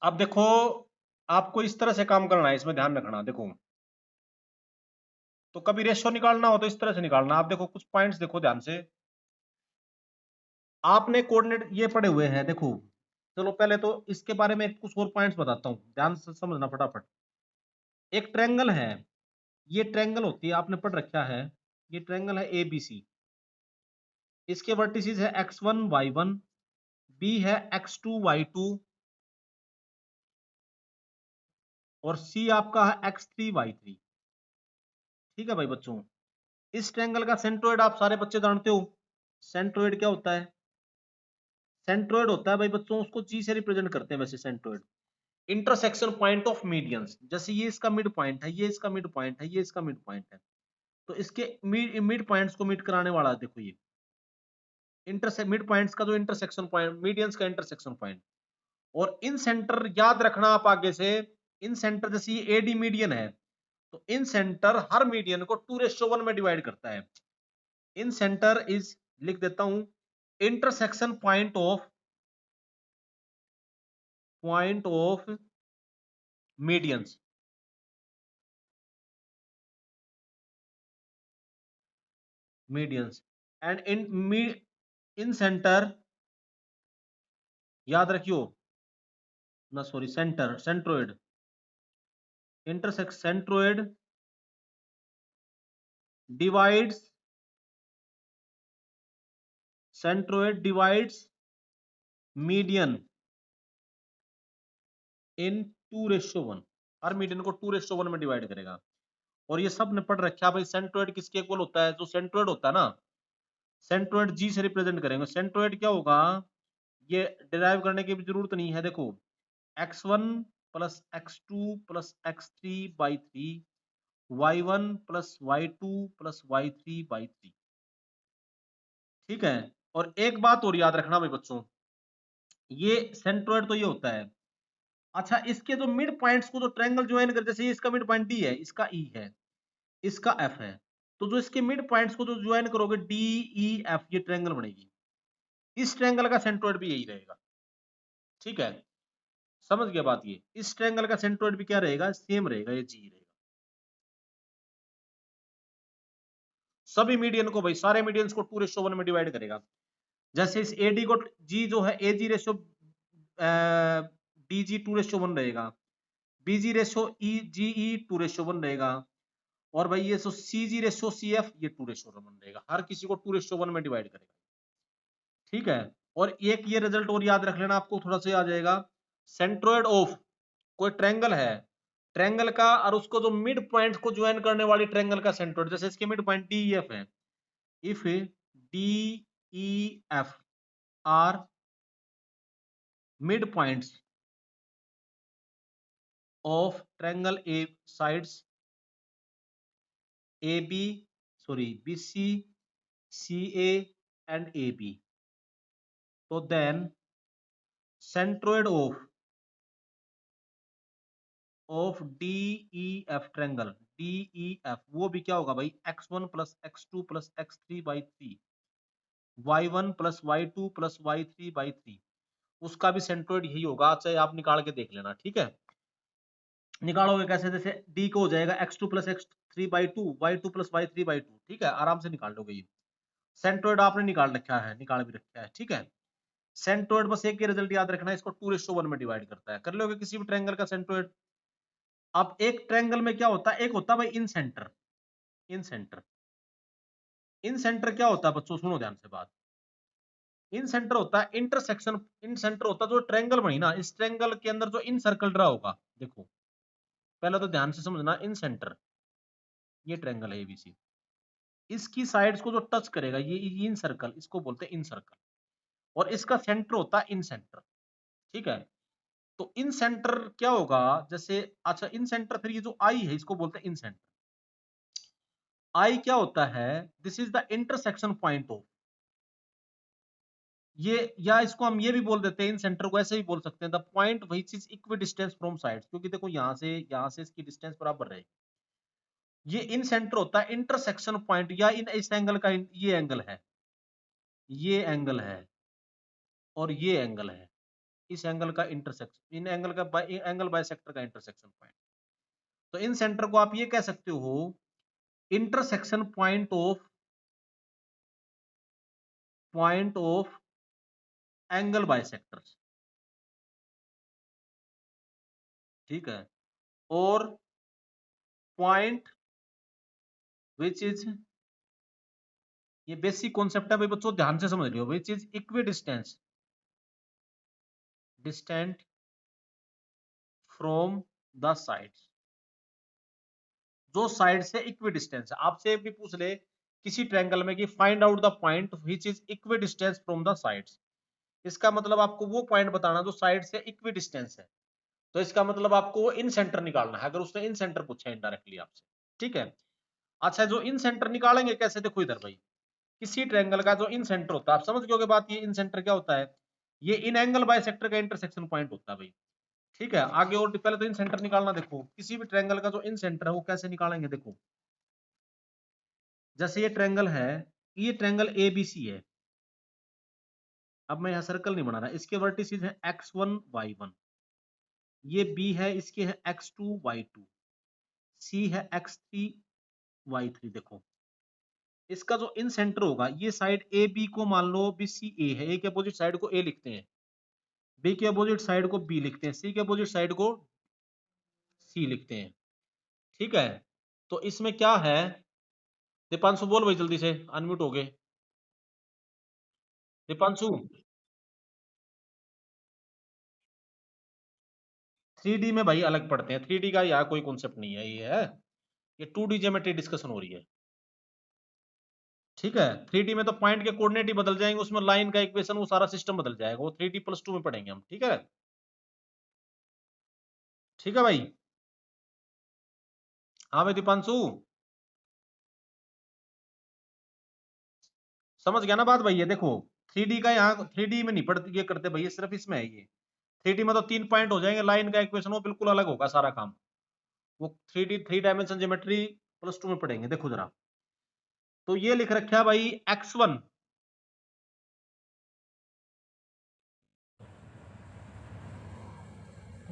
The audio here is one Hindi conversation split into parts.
अब देखो, आपको इस तरह से काम करना है, इसमें ध्यान रखना। देखो, तो कभी रेशियो निकालना हो तो इस तरह से निकालना। आप देखो कुछ पॉइंट्स देखो ध्यान से। आपने कोऑर्डिनेट ये पढ़े हुए हैं, देखो। चलो पहले तो इसके बारे में कुछ और पॉइंट्स बताता हूं, ध्यान से समझना फटाफट। एक ट्रायंगल है, ये ट्रायंगल होती है, आपने पढ़ रखा है। ये ट्रायंगल है ABC। इसके वर्टिसेस है x1 y1, B है x2 y2, और C आपका है x3 y3। ठीक है भाई बच्चों, इस ट्रायंगल का सेंट्रोइड आप सारे बच्चे जानते हो। सेंट्रोइड क्या होता है? सेंट्रोइड होता है भाई बच्चों, उसको जी से रिप्रेजेंट करते हैं वैसे centroid. Intersection point of medians, जैसे ये इसका मिड पॉइंट है, ये इसका मिड पॉइंट है, ये इसका मिड पॉइंट है, तो इसके मिड पॉइंट्स को मीट कराने वाला देखो ये मिड पॉइंट्स का जो इंटरसेक्शन पॉइंट, मीडियंस का इंटरसेक्शन पॉइंट। और इन सेंटर याद रखना आप आगे से। इन सेंटर जैसे ये एडी मीडियन है, तो इन सेंटर हर मीडियन को 2:1 में डिवाइड करता है। इन सेंटर इज, लिख देता हूं, intersection point of medians. Medians and incentre, याद रखियो ना, sorry, centroid, intersect centroid divides, centroid divides median in 2:1। हर मीडियन को 2:1 में डिवाइड करेगा। और ये सब ने पढ़ रखा है भाई, सेंट्रोइड किसके इक्वल होता है? जो सेंट्रोइड होता है ना, सेंट्रोइड जी से रिप्रेजेंट करेंगे। सेंट्रोइड क्या होगा, ये डिराइव करने की भी जरूरत नहीं है। देखो, x1 plus x2 plus x3 by 3, y1 plus y2 plus y3 by 3। ठीक है। और एक बात और याद रखना भाई बच्चों, ये सेंट्रोइड तो ये होता है। अच्छा, इसके जो मिड पॉइंट्स को जो ट्रायंगल ज्वाइन कर, जैसे इसका मिड पॉइंट डी है, इसका ई है, इसका एफ है, तो जो इसके मिड पॉइंट्स को जो ज्वाइन करोगे डी ई एफ, ये ट्रायंगल बनेगी। इस ट्रायंगल का सेंट्रोइड भी यही रहेगा। ठीक है, समझ गया बात? ये इस ट्रायंगल का सेंट्रोइड भी क्या रहेगा? सेम रहेगा, ये जी रहेगा। सभी मीडियन को भाई, सारे मीडियंस को 2:1 में डिवाइड करेगा। जैसे इस एडी को, जी जो है एजी रेशियो डी जी 2:1 रहेगा, बीजी रेशियो ई जी ई 2:1 रहेगा, और भाई ये सी जी रेशियो सी एफ, ये 2:1 रहेगा। हर किसी को 2:1 में डिवाइड करेगा। ठीक है। और एक ये रिजल्ट और याद रख लेना, आपको थोड़ा सा आ जाएगा। सेंट्रोइड ऑफ कोई ट्रायंगल है, ट्रायंगल का और उसको जो मिड पॉइंट को ज्वाइन करने वाली ट्रायंगल का सेंट्रोइड, जैसे इसके mid point D E F है, if D E F are mid points of triangle A sides A B, sorry, B C, C A and A B, तो then centroid of D E F triangle, D E F, वो भी क्या होगा भाई? x1 plus x2 plus x3 by 3, y1 plus y2 plus y3 by 3। उसका भी सेंट्रोइड यही होगा। चाहे आप निकाल के देख लेना। ठीक है, निकालोगे कैसे? जैसे डी को हो जाएगा x2 plus x3 by 2, y2 plus y3 by 2। ठीक है, आराम से निकाल लोगे ये। सेंट्रोइड आपने निकाल रखा है, निकाल भी रखा है। ठीक है, सेंट्रोइड बस एक ही रिजल्ट याद रखना है, इसको 2:1 में डिवाइड करता है। कर लोगे किसी भी ट्रायंगल का सेंट्रोइड। अब एक ट्रायंगल में क्या होता है, एक होता है भाई इन सेंटर। इन सेंटर, इन सेंटर क्या होता है बच्चों? सुनो ध्यान से बात। इन सेंटर होता है इंटरसेक्शन। इन सेंटर होता है जो ट्रायंगल बनी ना, इस ट्रायंगल के अंदर जो इन सर्कल रहा होगा। देखो, पहले तो ध्यान से समझना, इन सेंटर, ये ट्रायंगल है एबीसी, इसकी साइड्स को जो टच करेगा, ये इन सर्कल, इसको बोलते हैं इन सर्कल। और इसका सेंटर होता है इन सेंटर। ठीक है, तो इन सेंटर क्या होगा? जैसे, अच्छा, इन सेंटर, फिर ये जो आई है, इसको बोलते हैं इन सेंटर। आई क्या होता है? This is the intersection point of, ये, या इसको हम ये भी बोल देते हैं, इन सेंटर को ऐसे भी बोल सकते हैं, the point which is equi distance from sides, क्योंकि देखो यहां से इसकी डिस्टेंस बराबर रहेगी। ये इन सेंटर होता है इंटरसेक्शन पॉइंट, या इन इस एंगल का, ये एंगल है, ये एंगल है, और ये एंगल है, इस एंगल का इंटरसेक्शन, इन एंगल का एंगल बाइसेक्टर का इंटरसेक्शन पॉइंट। तो इन सेंटर को आप ये कह सकते हो intersection point of angle bisectors, ठीक है। और पॉइंट विच इज, ये बेसिक कॉन्सेप्ट है भाई बच्चों, ध्यान से समझ लियो, which is equidistant from the sides, जो साइड से इक्वी डिस्टेंस है। आपसे भी पूछ ले किसी ट्रायंगल में कि find out the point which is equi distance from the sides, इसका मतलब आपको वो पॉइंट बताना जो साइड से इक्वी डिस्टेंस है। तो इसका मतलब आपको इन सेंटर निकालना है, अगर उसने इन सेंटर पूछा है इनडायरेक्टली आपसे, ठीक है। अच्छा, जो इन सेंटर निकालेंगे कैसे, देखो इधर भाई, किसी ट्रायंगल का जो इन सेंटर होता है, आप समझ गए बात, ये इन सेंटर क्या होता है, ये इन एंगल बाइसेक्टर का इंटरसेक्शन पॉइंट होता है भाई, ठीक है। आगे और पहले तो इन सेंटर निकालना, देखो किसी भी ट्रायंगल का जो इन सेंटर है वो कैसे निकालेंगे, देखो जैसे ये ट्रायंगल है, ये ट्रायंगल एबीसी है। अब मैं यहां सर्कल नहीं बना रहा, इसके वर्टिसेस है x1 y1, ये बी है, इसके है x2 y2, सी है x3 y3। देखो इसका जो इन सेंटर होगा, ये साइड ए बी को मान लो बी सी ए है, ए के अपोजिट साइड को ए लिखते हैं, बी के अपोजिट साइड को बी लिखते हैं, सी के अपोजिट साइड को सी लिखते हैं, ठीक है। तो इसमें क्या है, दीपांशु बोल भाई जल्दी से, अनम्यूट हो गए दीपांशु। 3D में भाई अलग पढ़ते हैं, 3D का यहाँ कोई कॉन्सेप्ट नहीं है, ये 2D ज्योमेट्री डिस्कशन हो रही है, ठीक है। 3D में तो पॉइंट के कोऑर्डिनेट ही बदल जाएंगे, उसमें लाइन का इक्वेशन वो सारा सिस्टम बदल जाएगा, वो 3D+2 में पढ़ेंगे हम, ठीक है, ठीक है भाई। हाँ भाई दीपांशु, समझ गया ना बात भाई, ये देखो 3D का यहाँ 3D में नहीं पढ़ते ये करते भाई, सिर्फ इसमें है ये। 3D में तो 3 पॉइंट हो जाएंगे, लाइन का इक्वेशन वो बिल्कुल अलग होगा सारा काम, वो 3 डायमेंशन ज्योमेट्री +2 में पढ़ेंगे। देखो जरा, तो ये लिख रखा है भाई x1,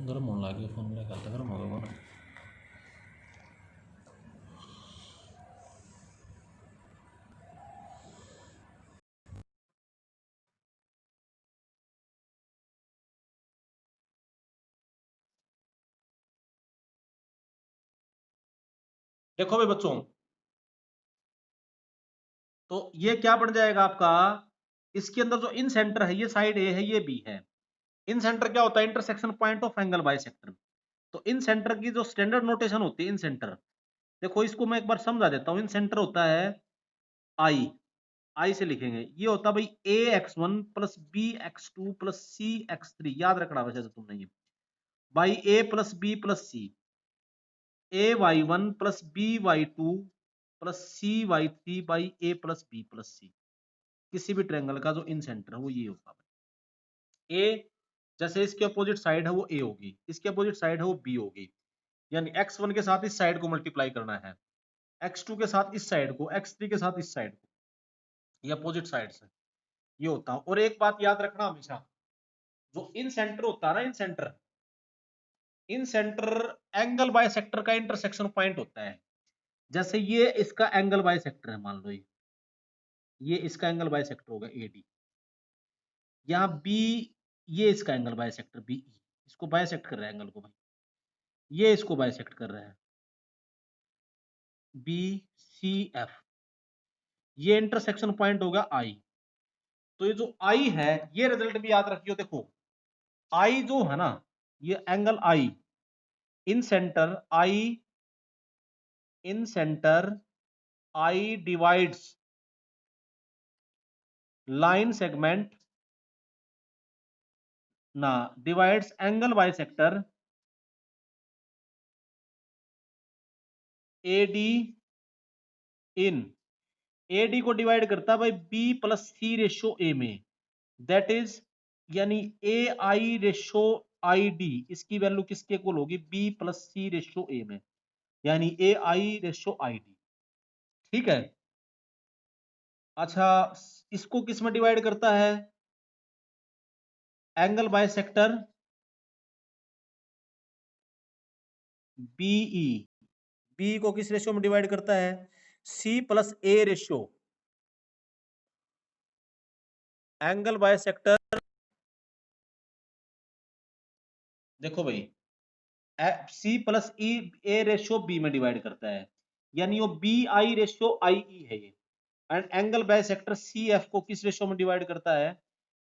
गरम होने लग गया फोन, मेरा ख्याल गरम हो गया। देखो भाई बच्चों, तो ये क्या बन जाएगा आपका, इसके अंदर जो इन सेंटर है, ये साइड ए है, ये बी है। इन सेंटर क्या होता है, intersection point of angle bisector. तो इन सेंटर की जो स्टैंडर्ड नोटेशन होती है इन सेंटर, देखो इसको मैं एक बार समझा देता हूं। इन सेंटर होता है आई, आई से लिखेंगे, ये होता है भाई ax1 plus bx2 plus cx3, याद रखना वैसे तो तुमने ये, by a plus b plus c, ay1 plus by2 plus cy3 by a plus b plus c। किसी भी ट्रायंगल का जो इन सेंटर है वो ये होगा ए, जैसे इसके अपोजिट साइड है वो ए होगी, इसके अपोजिट साइड है वो बी होगी, यानी x1 के साथ इस साइड को मल्टीप्लाई करना है, x2 के साथ इस साइड को, x3 के साथ इस साइड को, ये अपोजिट साइड से ये होता है। और एक बात याद रखना हमेशा, जो इन सेंटर होता है ना, इन सेंटर एंगल बाइसेक्टर का इंटरसेक्शन पॉइंट होता है। जैसे ये इसका एंगल बाइसेक्टर है, मान लो ये इसका एंगल बाइसेक्टर होगा एडी, यहाँ बी, ये इसका एंगल बाइसेक्टर बी, इसको बाइसेक्ट कर रहा है एंगल को भाई, ये इसको बाइसेक्ट कर रहा है बी सी एफ, ये इंटरसेक्शन पॉइंट होगा आई। तो ये जो आई है, ये रिजल्ट भी याद रखियो, देखो आई जो है ना, ये angle I, incentre I, incentre I divides line segment ना, divides angle bisector AD in, AD को डिवाइड करता है भाई B plus C ratio A में, दैट इज, यानी A I ratio I D, इसकी वैल्यू किसके इक्वल होगी, B plus C ratio A में, यानी A I ratio I D, ठीक है। अच्छा, इसको किस में डिवाइड करता है, angle bisector BE, B को किस रेशियो में डिवाइड करता है? C plus A ratio. Angle bisector, देखो भाई, C plus E A ratio B में डिवाइड करता है, यानी वो B I ratio I E है ये। And angle bisector C F को किस रेशियो में डिवाइड करता है?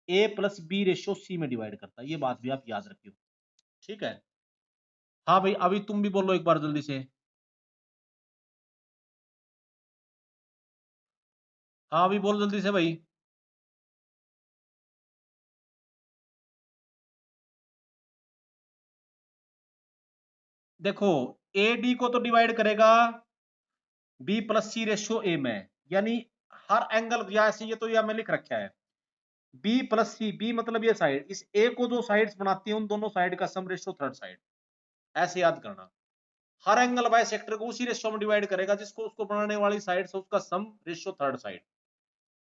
A plus B ratio C में डिवाइड करता है। ये बात भी आप याद रखियो, ठीक है। हाँ भाई, अभी तुम भी बोलो एक बार जल्दी से। हाँ अभी बोल जल्दी से भाई। देखो, ए डी को तो डिवाइड करेगा B plus C ratio A में, यानी हर एंगल, या ऐसे ये तो या मैं लिख रखा है बी प्लस सी, बी मतलब ये साइड, इस ए को जो साइड्स बनाती है उन दोनों साइड का सम रेशियो थर्ड साइड, ऐसे याद करना। हर एंगल बाय सेक्टर को उसी रेशियो में डिवाइड करेगा जिसको उसको बनाने वाली साइड से उसका सम रेशियो थर्ड साइड।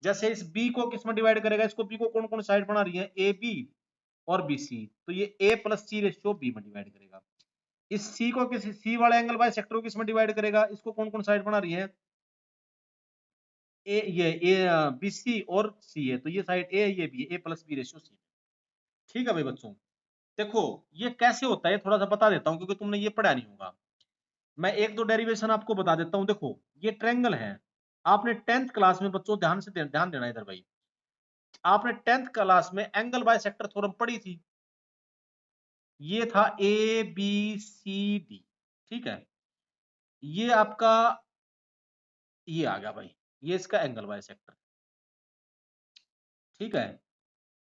जैसे इस बी को किस में डिवाइड करेगा? इसको बी को कौन कौन साइड बना रही है? ए बी और बी सी, तो ये ए प्लस सी रेशियो बी में डिवाइड करेगा। इस सी को किस, सी वाले एंगल बाय सेक्टर को किस में डिवाइड करेगा? इसको कौन कौन साइड बना रही है? ए बी सी और सी है, तो ये साइड ए, ये बी, ए प्लस बी रेशियो सी। ठीक है भाई बच्चों, देखो ये कैसे होता है थोड़ा सा बता देता हूं, क्योंकि तुमने ये पढ़ा नहीं होगा। मैं एक दो डेरिवेशन आपको बता देता हूं। देखो ये ट्रायंगल है, आपने 10th क्लास में बच्चों ध्यान से ध्यान देना इधर भाई, आपने 10th क्लास में एंगल बाय सेक्टर थ्योरम पढ़ी थी। ये था ए बी सी डी, ठीक है। ये आपका ये आ गया भाई, ये इसका एंगल बाय सेक्टर, ठीक है।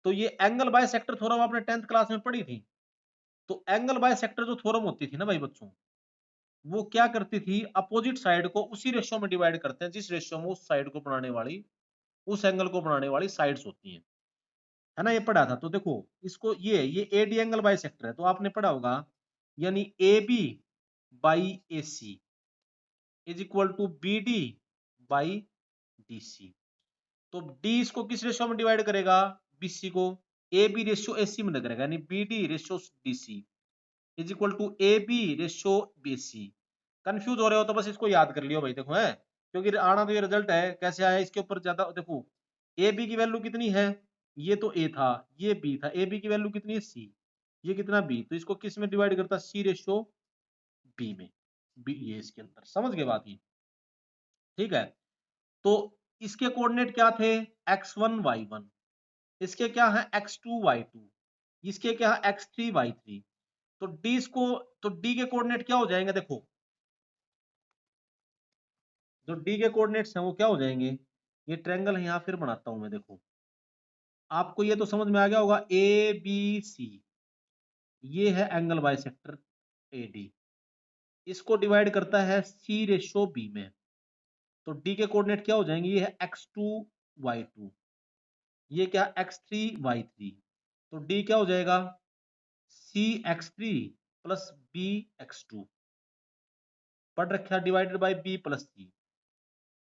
तो ये एंगल बाय सेक्टर थ्योरम आपने 10th क्लास में पढ़ी थी। तो एंगल बाय सेक्टर जो थ्योरम होती थी ना भाई बच्चों, वो क्या करती थी? अपोजिट साइड को उसी रेशियो में डिवाइड करते हैं जिस रेशियो में उस साइड को बनाने वाली, उस एंगल को बनाने वाली साइड्स होती हैं, है ना। ये पढ़ा था। तो देखो इसको, ये एडी एंगल बाय सेक्टर है, तो आपने पढ़ा होगा, यानी A B by A C is equal to B D by D C. तो डी इसको किस रेशियो में डिवाइड करेगा? बीसी को ए बी रेशियो ए सी में करेगा, यानी B D ratio D C is equal to A B ratio B C. Confuse हो रहे हो तो बस इसको याद कर लियो भाई, देखो है, क्योंकि आना तो ये रिजल्ट है, कैसे आया इसके ऊपर ज्यादा देखो। ए बी की वैल्यू कितनी है? ये तो ए था, ये बी था, ए बी की वैल्यू कितनी है? सी। ये कितना? बी। तो इसको किस में डिवाइड करता? सी रेशियो बी में, बी ये इसके अंदर, समझ गए बात ही, ठीक है। तो इसके कोऑर्डिनेट क्या थे? x1 y1, इसके क्या है? x2 y2, इसके क्या है? x3 y3। तो डी इसको, तो डी के कोऑर्डिनेट क्या हो जाएंगे? देखो जो डी के कोऑर्डिनेट्स हैं वो क्या हो जाएंगे? ये ट्रायंगल है, यहां फिर बनाता हूं मैं, देखो आपको ये तो समझ में आ गया होगा। ए बी सी, ये है angle by sector A D, इसको डिवाइड करता है सी रेशो बी में। तो डी के कोऑर्डिनेट क्या हो जाएंगे? ये है x2 y2, ये क्या? x3 y3। तो डी क्या हो जाएगा? सी x3 प्लस बी x2, पढ़ रखा, divided by B plus C.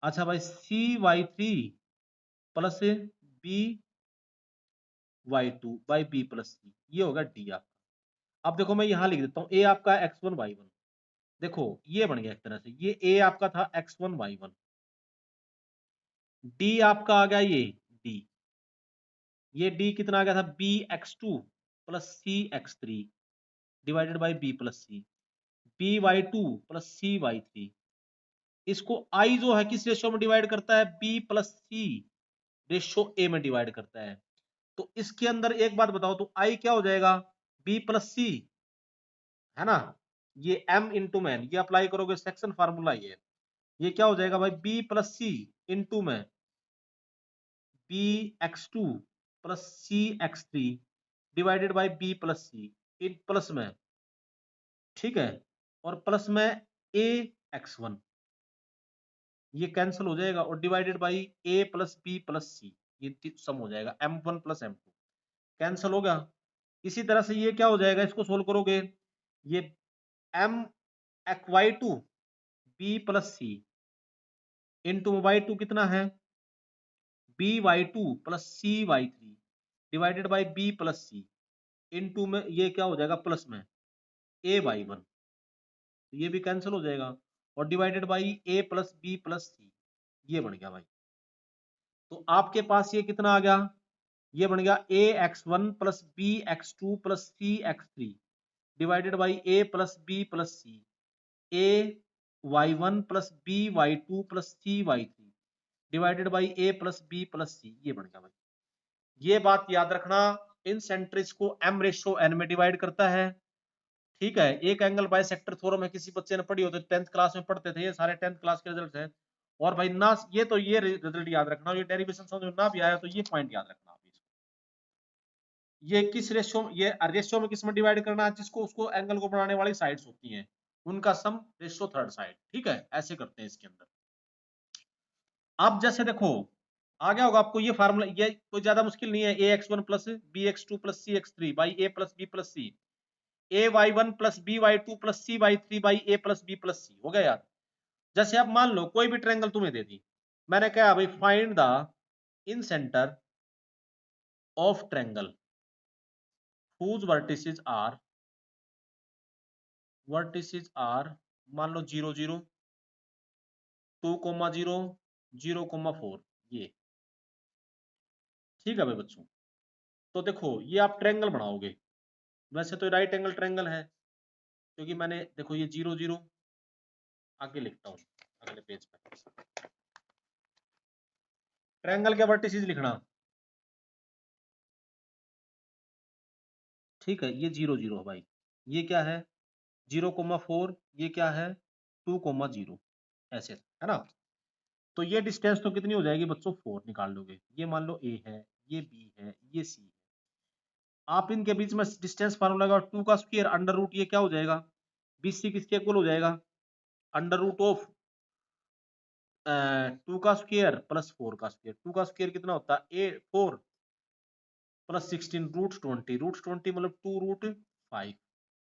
अच्छा भाई, C y3 plus B y2 by B plus C, ये होगा डी आपका। अब देखो मैं यहां लिख देता हूं, ए आपका x1 y1, देखो ये बन गया एक तरह से, ये ए आपका था x1 y1, डी आपका आ गया ये डी, ये डी कितना आ गया था? B x2 plus C x3 divided by B plus C, B y2 plus C y3। इसको आई जो है किस रेशियो में डिवाइड करता है? B plus C ratio A में डिवाइड करता है। तो इसके अंदर एक बात बताओ, तो आई क्या हो जाएगा? बी प्लस सी, है ना। ये m इंटू में, ये अप्लाई करोगे सेक्शन फार्मूला, ये क्या हो जाएगा भाई? b प्लस सी इंटू में B X two plus C X three divided by B plus C, इन प्लस में, ठीक है, और प्लस में ए एक्स वन, ये कैंसिल हो जाएगा, और divided by A plus B plus C, ये सम हो जाएगा m1 प्लस m2, कैंसिल हो गया। इसी तरह से ये क्या हो जाएगा? इसको सोल्व करोगे, ये m Y two B plus C into Y two कितना है? B Y two plus C Y three divided by B plus C, into में ये क्या हो जाएगा प्लस में a/1, तो ये भी कैंसिल हो जाएगा, और divided by a plus B plus C, ये बन गया भाई। तो आपके पास ये कितना आ गया, ये बन गया ax1 plus bx2 plus cx3 divided by a plus b plus C, ay1 plus by2 plus cy3 divided by a plus b plus C, ये बन गया भाई। ये बात याद रखना, इन सेंट्रिक्स को m/n में डिवाइड करता है, ठीक है। एक एंगल बाइसेक्टर थ्योरम है, किसी बच्चे ने पढ़ी हो तो 10th क्लास में पढ़ते थे, ये सारे 10th क्लास के रिजल्ट हैं। और भाई ना ये तो ये रिजल्ट याद रखना, ये डेरिवेशन समझ में ना भी आया तो ये पॉइंट याद रखना। ये किस रेशियो, ये रेशियो में किस में डिवाइड करना है, जिसको उसको एंगल को बनाने वाली साइड्स होती हैं उनका सम रेशियो थर्ड साइड, ठीक है, ऐसे करते हैं इसके अंदर। अब जैसे देखो आ गया होगा आपको ये फार्मूला, ये कोई ज्यादा मुश्किल नहीं है, ax1 plus bx2 plus cx3 by a plus b plus C, ay1 plus by2 plus cy3 by a plus b plus C, हो गया यार। जैसे अब मान लो कोई भी ट्रायंगल तुम्हें दे दी, मैंने कहा भाई find the in centre of triangle whose vertices are मान लो 0 0 2,0 0,4, ये ठीक है भाई बच्चों। तो देखो ये आप ट्रायंगल बनाओगे, वैसे तो राइट एंगल ट्रायंगल है, क्योंकि मैंने देखो ये 0 0 आगे लिखता हूं अगले पेज पे। ट्रायंगल के वर्टिसेस लिखना, ठीक है, ये 0 0 है भाई, ये क्या है 0,4, ये क्या है 2,0, ऐसे है ना। तो ये डिस्टेंस तो कितनी हो जाएगी बच्चों, 4 निकाल लोगे। ये मान लो a है, ये b है, ये c है, आप इनके बीच में डिस्टेंस फार्मूला लगा, 2 का स्क्वायर अंडर रूट, ये क्या हो जाएगा bc किसके इक्वल हो जाएगा, अंडर रूट ऑफ 2 का स्क्वायर प्लस 4 का स्क्वायर, 2 का स्क्वायर कितना होता है 4 प्लस 16 रूट 20 मतलब 2√5,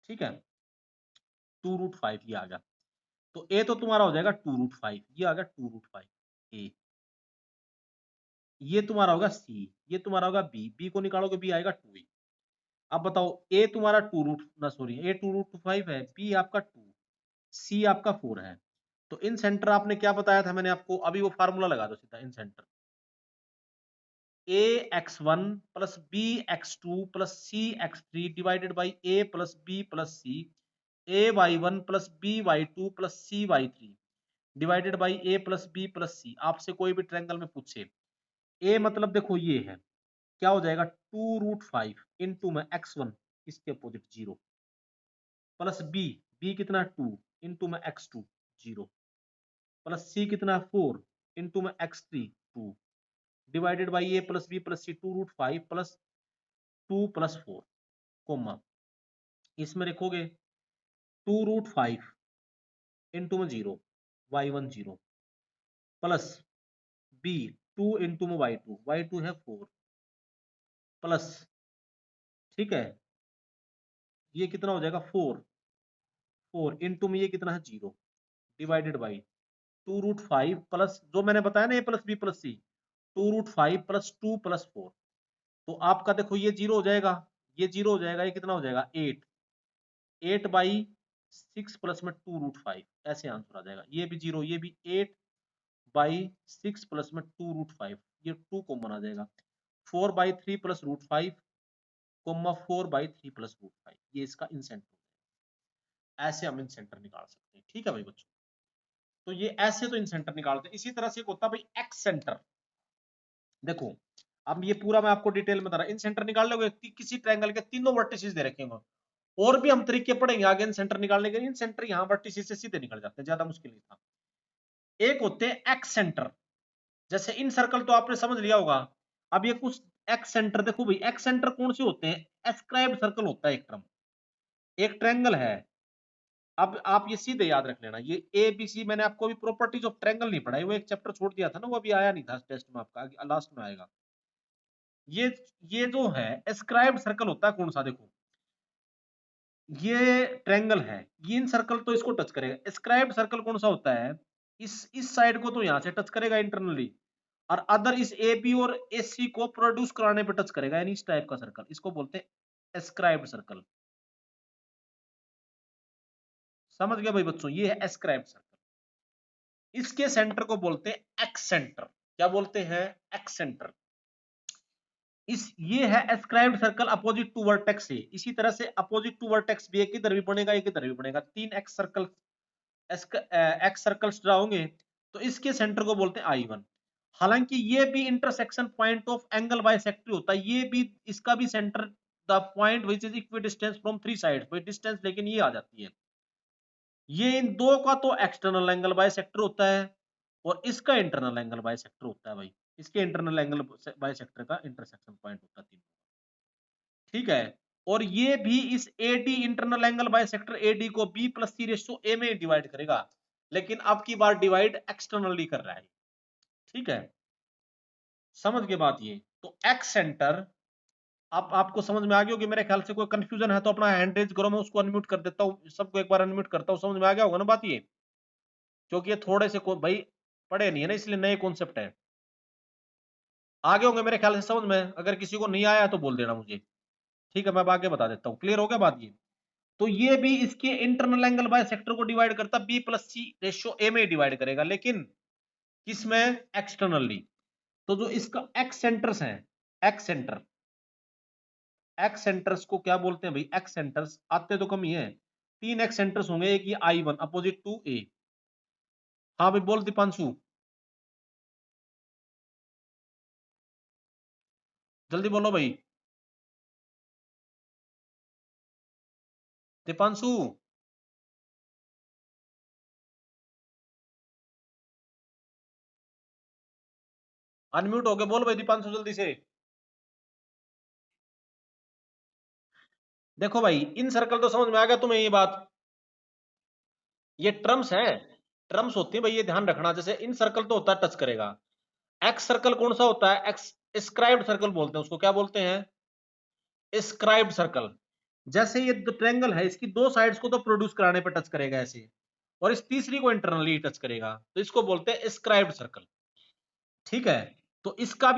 ठीक है, 2√5 ये आ गया। तो a तो तुम्हारा हो जाएगा 2√5, ये आ गया 2√5 a, ये तुम्हारा होगा c, ये तुम्हारा होगा b को निकालोगे b आएगा 2a। अब बताओ a तुम्हारा 2√5 है, b आपका 2, c आपका 4 है। तो इन सेंटर आपने क्या बताया था मैंने आपको, अभी वो फार्मूला लगा दो सीधा, incentre ax1 plus bx2 plus cx3 divided by a plus b plus c, ay1 plus by2 plus cy3 divided by a plus b plus c। आपसे कोई भी ट्रायंगल में पूछे, a मतलब देखो ये है, क्या हो जाएगा 2√5 इंटू में x1 इसके अपोजिट 0 प्लस b कितना 2 इंटू में x2 0 प्लस c कितना 4 इंटू में x3 2 divided by a plus b plus C, 2√5 plus 2 plus 4 comma, इसमें लिखोगे 2√5 इंटू में 0 y1 0 प्लस b 2 इंटू में y2 है 4 प्लस, ठीक है, ये कितना हो जाएगा 4 इंटू में ये कितना है 0 डिवाइडेड बाई 2√5 प्लस जो मैंने बताया ना a plus b plus C, 2√5 plus 2 plus 4। तो आपका देखो ये 0 हो जाएगा, ये 0 हो जाएगा, ये कितना हो जाएगा 8/6 प्लस में 2√5, ऐसे आंसर आ जाएगा। ये भी 0, ये भी 8/6 प्लस में 2√5, ये 2 कॉमन आ जाएगा। 4/3 प्लस √5 कोमा 4/3 प्लस √5, ये इसका इन सेंटर, ऐसे हम इन सेंटर निकाल सकते हैं, ठीक है भाई बच्चों। तो ये ऐसे तो इन सेंटर निकालते हैं। इसी तरह से एक होता है भाई एक्स सेंटर, देखो अब ये पूरा मैं आपको डिटेल में बता रहा, इन सेंटर निकाल लोगे किसी ट्रायंगल के तीनों वर्टिसेस दे रखे होंगे, और भी हम तरीके पढ़ेंगे आगे इन सेंटर निकालने के। इन सेंटर यहाँ वर्टिसेस से सीधे निकल जाते हैं, ज्यादा मुश्किल नहीं था। एक होते हैं एक्स सेंटर, जैसे इन सर्कल तो आपने समझ लिया होगा। अब ये कुछ एक्स सेंटर, देखो भाई एक्स सेंटर कौन से होते हैं, एस्क्राइब्ड सर्कल होता है एक टर्म, एक ट्रायंगल है। अब आप ये सीधे याद रख लेना, ये ए बी सी, मैंने आपको अभी प्रॉपर्टीज ऑफ ट्रायंगल नहीं पढ़ाई, वो एक चैप्टर छोड़ दिया था ना, वो अभी आया नहीं था टेस्ट में, आपका लास्ट में आएगा। ये ये जो है एस्क्राइब्ड सर्कल होता है कौन सा, देखो ये ट्रायंगल है, ये इन सर्कल तो इसको टच करेगा। एस्क्राइब्ड सर्कल कौन सा होता है, इस साइड को तो यहां से टच करेगा इंटरनली, और अदर इस ए बी और ए सी को प्रोड्यूस कराने पे टच करेगा, यानी इस टाइप का सर्कल, इसको बोलते हैं एस्क्राइब्ड सर्कल। समझ गए भाई बच्चों, ये है एस्क्राइब्ड सर्कल। इसके सेंटर को बोलते हैं एक्स सेंटर। क्या बोलते हैं? Excentre. ये है escribed circle opposite to vertex से। इसी तरह से अपोजिट टू वर्टेक्स भी एक इधर भी बनेगा, एक इधर भी बनेगा। 3 x circle, x circles draw होंगे, तो इसके सेंटर को बोलते हैं I1। हालांकि ये भी intersection point of angle bisector होता है, ये भी, इसका भी centre the point which is equi distance from 3 sides, भाई डिस्टेंस लेकिन ये आ जाती है। ये इन दो का तो एक्सटर्नल एंगल बाइसेक्टर होता है और इसका इंटरनल एंगल बाइसेक्टर होता है भाई। इसके इंटरनल एंगल बाइसेक्टर का इंटरसेक्शन पॉइंट होता है तीनों। ठीक है। और ये भी इस AD internal angle bisector AD को B plus C ratio A में डिवाइड करेगा, लेकिन अब की बार डिवाइड एक्सटर्नली कर रहा है। ठीक है, समझ के बात ये। तो एक्स सेंटर, आप आपको समझ में आ गया होगी मेरे ख्याल से। कोई कंफ्यूजन है तो अपना हैंड रेज करो, मैं उसको अनम्यूट कर देता हूँ, सबको एक बार अनम्यूट करता हूँ। समझ में आ गया होगा ना बात ये, क्योंकि ये थोड़े से भाई पढ़े नहीं है ना, इसलिए नए कॉन्सेप्ट है। आगे होंगे मेरे ख्याल से समझ में। अगर किसी को नहीं आया तो बोल देना मुझे, ठीक है, मैं अब आगे बता देता हूँ। क्लियर हो गया बात ये? तो ये भी इसके इंटरनल एंगल बाय सेक्टर को डिवाइड करता, B plus C ratio A में डिवाइड करेगा, लेकिन किसमें? एक्सटर्नली। तो जो इसका एक्स सेंटर्स है, एक्स सेंटर, एक्स सेंटर्स को क्या बोलते हैं भाई? एक्स सेंटर्स आते तो कम ही है, 3 एक्स सेंटर्स होंगे। एक ये I1 अपोजिट टू A। हाँ भाई बोल दीपांशु, जल्दी बोलो भाई। दीपांशु, अनम्यूट हो गए, बोल भाई दीपांशु जल्दी से। देखो भाई, इन सर्कल तो समझ में आ गया तुम्हें ये बात। ये टर्म्स हैं, टर्म्स होती है भाई, ये ध्यान रखना। जैसे इन सर्कल तो होता है टच करेगा। एक्स सर्कल कौन सा होता है? एक्स स्क्राइब्ड सर्कल बोलते हैं उसको। क्या बोलते हैं? Scribed circle. जैसे ये ट्रायंगल है, इसकी दो साइड्स को तो प्रोड्यूस कराने पर टच करेगा ऐसे, और इस तीसरी को इंटरनली टच करेगा, तो इसको बोलते हैं स्क्राइब्ड सर्कल। ठीक है, तो इसका भी